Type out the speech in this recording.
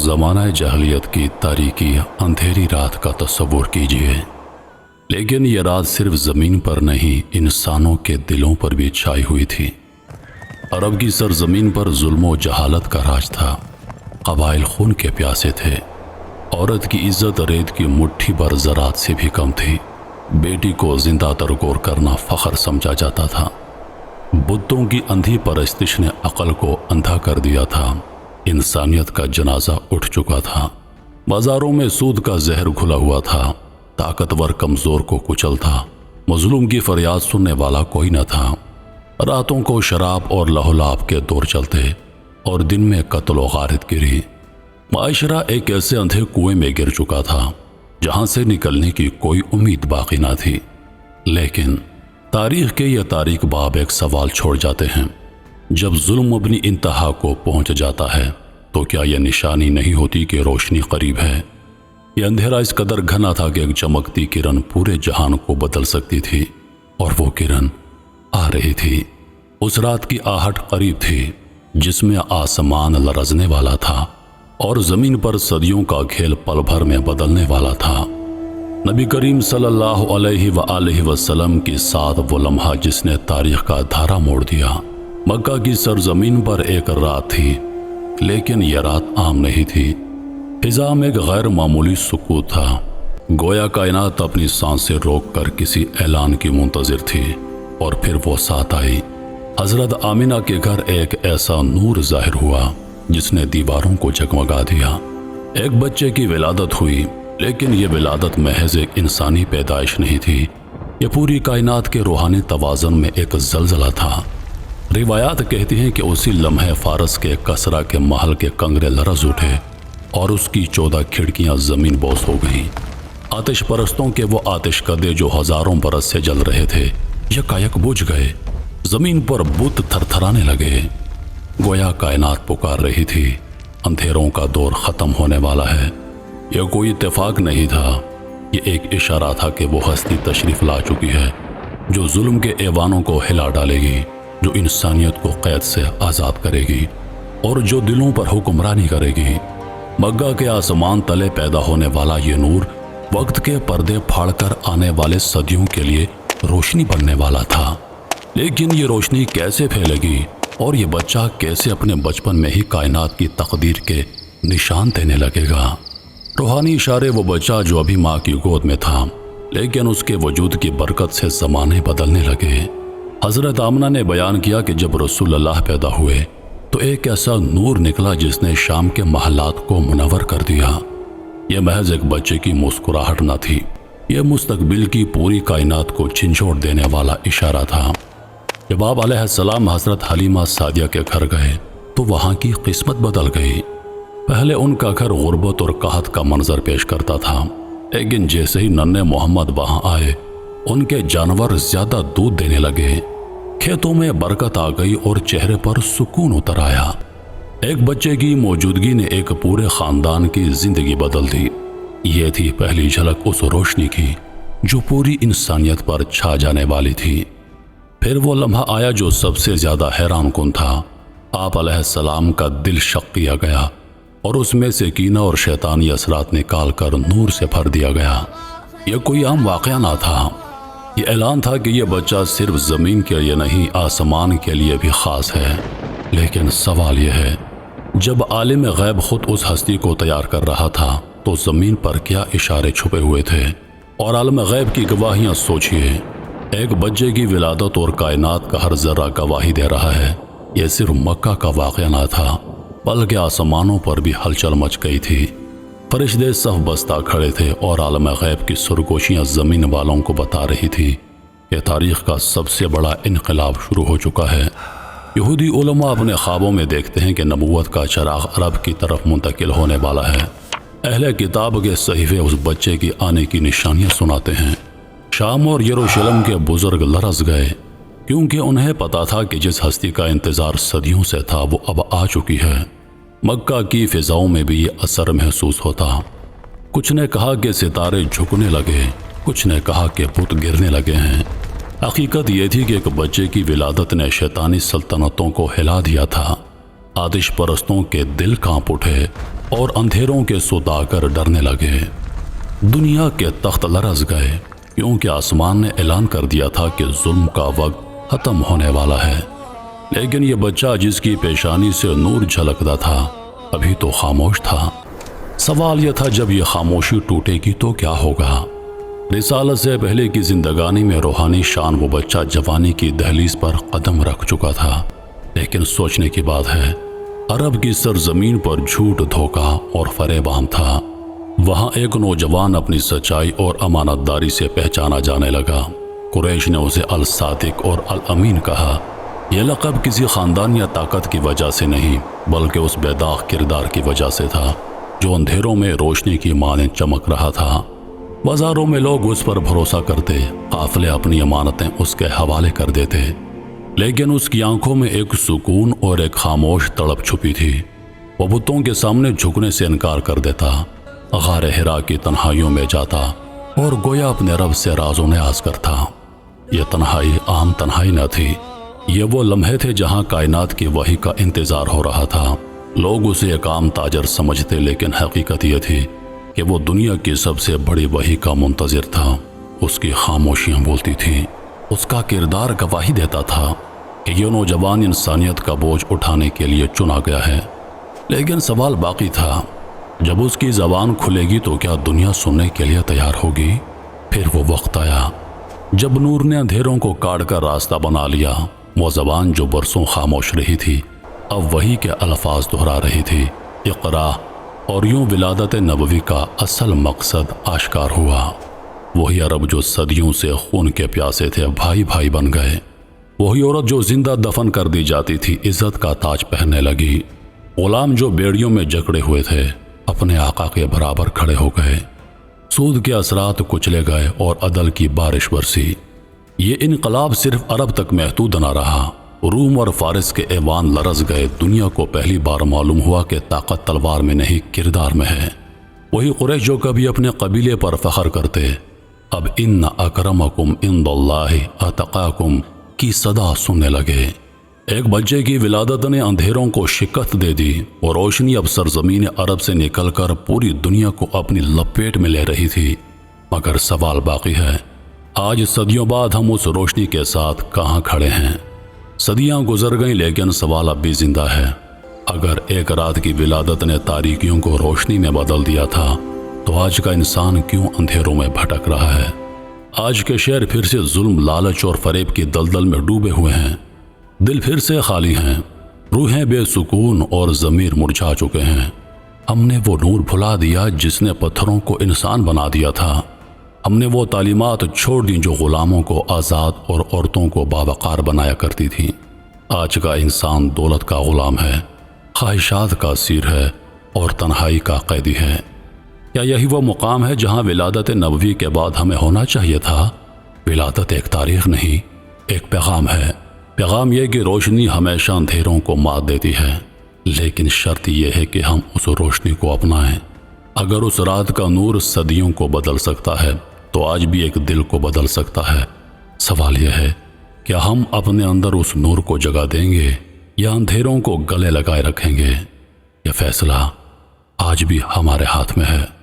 ज़माना जहलियत की तारीकी अंधेरी रात का तस्वुर कीजिए। लेकिन ये रात सिर्फ ज़मीन पर नहीं, इंसानों के दिलों पर भी छाई हुई थी। अरब की सरजमीन पर जुल्म व जहालत का राज था। कबाइल खून के प्यासे थे। औरत की इज्जत रेत की मुट्ठी भर ज़रात से भी कम थी। बेटी को जिंदा तरगोर करना फ़ख्र समझा जाता था। बुतों की अंधी परस्तिश ने अक़ल को अंधा कर दिया था। इंसानियत का जनाजा उठ चुका था। बाजारों में सूद का जहर घुला हुआ था। ताकतवर कमज़ोर को कुचलता, मजलूम की फरियाद सुनने वाला कोई न था। रातों को शराब और लहौलाप के दौर चलते और दिन में कत्ल व गारत गिरी। माशरा एक ऐसे अंधे कुएं में गिर चुका था जहां से निकलने की कोई उम्मीद बाकी ना थी। लेकिन तारीख के ये तारीख बाब एक सवाल छोड़ जाते हैं। जब जुल्म अपनी इंतहा को पहुंच जाता है तो क्या यह निशानी नहीं होती कि रोशनी करीब है? यह अंधेरा इस कदर घना था कि एक चमकती किरण पूरे जहान को बदल सकती थी, और वो किरण आ रही थी। उस रात की आहट करीब थी जिसमें आसमान लरजने वाला था और ज़मीन पर सदियों का खेल पल भर में बदलने वाला था। नबी करीम सल्लल्लाहु अलैहि वसल्लम की साथ वो लम्हा जिसने तारीख का धारा मोड़ दिया। मक्का की सरजमीन पर एक रात थी, लेकिन यह रात आम नहीं थी। फिज़ा में एक गैर मामूली सुकूत था। गोया कायनात अपनी सांसें रोक कर किसी ऐलान की मुंतज़िर थी। और फिर वो साथ आई। हज़रत आमिना के घर एक ऐसा नूर ज़ाहिर हुआ जिसने दीवारों को जगमगा दिया। एक बच्चे की विलादत हुई, लेकिन ये विलादत महज एक इंसानी पैदाइश नहीं थी। ये पूरी कायनात के रूहानी तवाज़ुन में एक ज़लज़ला था। रिवायात कहती हैं कि उसी लम्हे फारस के कसरा के महल के कंगरे लरज़ उठे और उसकी 14 खिड़कियां ज़मीन बोस हो गईं। आतिश परस्तों के वो आतिश कदे जो हज़ारों बरस से जल रहे थे यकायक बुझ गए। ज़मीन पर बुत थरथराने लगे। गोया कायनात पुकार रही थी, अंधेरों का दौर ख़त्म होने वाला है। यह कोई इत्तेफाक नहीं था, ये एक इशारा था कि वो हस्ती तशरीफ़ ला चुकी है जो जुल्म के ऐवानों को हिला डालेगी, जो इंसानियत को क़ैद से आज़ाद करेगी और जो दिलों पर हुक्मरानी करेगी। मक्का के आसमान तले पैदा होने वाला ये नूर वक्त के पर्दे फाड़कर आने वाले सदियों के लिए रोशनी बनने वाला था। लेकिन ये रोशनी कैसे फैलेगी और ये बच्चा कैसे अपने बचपन में ही कायनात की तकदीर के निशान देने लगेगा? रूहानी इशारे वो बच्चा जो अभी माँ की गोद में था, लेकिन उसके वजूद की बरकत से ज़माने बदलने लगे। हज़रत आमना ने बयान किया कि जब रसूलुल्लाह पैदा हुए तो एक ऐसा नूर निकला जिसने शाम के महलात को मुनव्वर कर दिया। यह महज एक बच्चे की मुस्कुराहट न थी, यह मुस्तकबिल की पूरी कायनात को झंझोड़ देने वाला इशारा था। जब आप अलैहिस्सलाम हज़रत हलीमा सादिया के घर गए तो वहाँ की किस्मत बदल गई। पहले उनका घर गुर्बत और कहत का मंजर पेश करता था, लेकिन जैसे ही नन्हे मोहम्मद वहाँ आए उनके जानवर ज़्यादा दूध देने लगे। खेतों में बरकत आ गई और चेहरे पर सुकून उतर आया। एक बच्चे की मौजूदगी ने एक पूरे ख़ानदान की ज़िंदगी बदल दी। ये थी पहली झलक उस रोशनी की जो पूरी इंसानियत पर छा जाने वाली थी। फिर वो लम्हा आया जो सबसे ज़्यादा हैरान कुन था। आप अलैहिस्सलाम का दिल शक किया गया और उसमें से कीना और शैतानी असरात निकाल कर नूर से भर दिया गया। यह कोई आम वाक़या ना था, ये ऐलान था कि यह बच्चा सिर्फ ज़मीन के लिए नहीं, आसमान के लिए भी ख़ास है। लेकिन सवाल यह है, जब आलिम गैब खुद उस हस्ती को तैयार कर रहा था तो ज़मीन पर क्या इशारे छुपे हुए थे? और आलिम गैब की गवाहियाँ सोचिए। एक बच्चे की विलादत और कायनात का हर ज़र्रा गवाही दे रहा है। यह सिर्फ मक्का का वाक़या ना था, बल्कि आसमानों पर भी हलचल मच गई थी। फरिश्ते सफ बस्ता खड़े थे और आलम गैब की सरगोशियाँ ज़मीन वालों को बता रही थी कि तारीख़ का सबसे बड़ा इनकलाब शुरू हो चुका है। यहूदी उलमा अपने ख्वाबों में देखते हैं कि नबूवत का चराग अरब की तरफ मुंतकिल होने वाला है। अहले किताब के सहीफ़े उस बच्चे की आने की निशानियाँ सुनाते हैं। शाम और यरूशलेम के बुज़ुर्ग लरज़ गए, क्योंकि उन्हें पता था कि जिस हस्ती का इंतज़ार सदियों से था वो अब आ चुकी है। मक्का की फ़िज़ाओं में भी ये असर महसूस होता। कुछ ने कहा कि सितारे झुकने लगे, कुछ ने कहा कि बुत गिरने लगे हैं। हकीकत ये थी कि एक बच्चे की विलादत ने शैतानी सल्तनतों को हिला दिया था। आतिश परस्तों के दिल कांप उठे اور اندھیروں کے ستا کر ڈرنے لگے۔ دنیا کے تخت لرز گئے، کیونکہ آسمان نے اعلان کر دیا تھا کہ ظلم کا وقت ختم ہونے والا ہے۔ لیکن یہ بچہ جس کی پیشانی سے نور جھلکتا تھا ابھی تو خاموش تھا۔ سوال یہ تھا جب یہ خاموشی ٹوٹے گی تو کیا ہوگا؟ رسالت سے پہلے کی زندگانی میں روحانی شان وہ بچہ جوانی کی دہلیز پر قدم رکھ چکا تھا۔ لیکن سوچنے کی بات ہے، عرب کی سرزمین پر جھوٹ، دھوکہ اور فریب عام تھا۔ وہاں ایک نوجوان اپنی سچائی اور امانت داری سے پہچانا جانے لگا۔ قریش نے اسے الصادق اور الامین کہا۔ یہ لقب کسی خاندان یا طاقت کی وجہ سے نہیں، بلکہ اس بے داغ کردار کی وجہ سے تھا جو اندھیروں میں روشنی کی مانند چمک رہا تھا۔ بازاروں میں لوگ اس پر بھروسہ کرتے، قافلے اپنی امانتیں اس کے حوالے کر دیتے، لیکن اس کی آنکھوں میں ایک سکون اور ایک خاموش تڑپ چھپی تھی۔ وہ بتوں کے سامنے جھکنے سے انکار کر دیتا، غار حرا کی تنہائیوں میں جاتا اور گویا اپنے رب سے راز و نیاز کرتا۔ یہ تنہائی عام تنہائی نہ تھی، یہ وہ لمحے تھے جہاں کائنات کی وحی کا انتظار ہو رہا تھا۔ لوگ اسے ایک عام تاجر سمجھتے، لیکن حقیقت یہ تھی کہ وہ دنیا کی سب سے بڑی وحی کا منتظر تھا۔ اس کی خاموشیاں بولتی تھیں، اس کا کردار گواہی دیتا تھا کہ یہ نوجوان انسانیت کا بوجھ اٹھانے کے لیے چنا گیا ہے۔ لیکن سوال باقی تھا، جب اس کی زبان کھلے گی تو کیا دنیا سننے کے لیے تیار ہوگی؟ پھر وہ وقت آیا جب نور نے اندھیروں کو کاٹ کر راستہ بنا لیا۔ وہ زبان جو برسوں خاموش رہی تھی اب وحی کے الفاظ دہرا رہی تھی، اقرا، اور یوں ولادت نبوی کا اصل مقصد آشکار ہوا۔ وہی عرب جو صدیوں سے خون کے پیاسے تھے بھائی بھائی بن گئے۔ وہی عورت جو زندہ دفن کر دی جاتی تھی عزت کا تاج پہننے لگی۔ غلام جو بیڑیوں میں جکڑے ہوئے تھے اپنے آقا کے برابر کھڑے ہو گئے۔ سود کے اثرات کچلے گئے اور عدل کی بارش برسی۔ یہ انقلاب صرف عرب تک محدود نہ رہا، روم اور فارس کے ایوان لرز گئے۔ دنیا کو پہلی بار معلوم ہوا کہ طاقت تلوار میں نہیں کردار میں ہے۔ وہی قریش جو کبھی اپنے قبیلے پر فخر کرتے اب ان اکرمکم عند اللہ اتقاکم کی صدا سننے لگے۔ ایک بچے کی ولادت نے اندھیروں کو شکست دے دی اور روشنی اب سرزمین عرب سے نکل کر پوری دنیا کو اپنی لپیٹ میں لے رہی تھی۔ مگر سوال باقی ہے، آج صدیوں بعد ہم اس روشنی کے ساتھ کہاں کھڑے ہیں؟ صدیاں گزر گئیں لیکن سوال اب بھی زندہ ہے۔ اگر ایک رات کی ولادت نے تاریکیوں کو روشنی میں بدل دیا تھا تو آج کا انسان کیوں اندھیروں میں بھٹک رہا ہے؟ آج کے شہر پھر سے ظلم، لالچ اور فریب کی دلدل میں ڈوبے ہوئے ہیں۔ دل پھر سے خالی ہیں، روحیں بے سکون اور ضمیر مرجھا چکے ہیں۔ ہم نے وہ نور بھلا دیا جس نے پتھروں کو انسان بنا دیا تھا۔ ہم نے وہ تعلیمات چھوڑ دیں جو غلاموں کو آزاد اور عورتوں کو باوقار بنایا کرتی تھیں۔ آج کا انسان دولت کا غلام ہے، خواہشات کا اسیر ہے اور تنہائی کا قیدی ہے۔ کیا یہی وہ مقام ہے جہاں ولادت نبوی کے بعد ہمیں ہونا چاہیے تھا؟ ولادت ایک تاریخ نہیں، ایک پیغام ہے۔ پیغام یہ کہ روشنی ہمیشہ اندھیروں کو مات دیتی ہے، لیکن شرط یہ ہے کہ ہم اس روشنی کو اپنائیں۔ اگر اس رات کا نور صدیوں کو بدل سکتا ہے تو آج بھی ایک دل کو بدل سکتا ہے۔ سوال یہ ہے، کیا ہم اپنے اندر اس نور کو جگا دیں گے یا اندھیروں کو گلے لگائے رکھیں گے؟ یہ فیصلہ آج بھی ہمارے ہاتھ میں ہے۔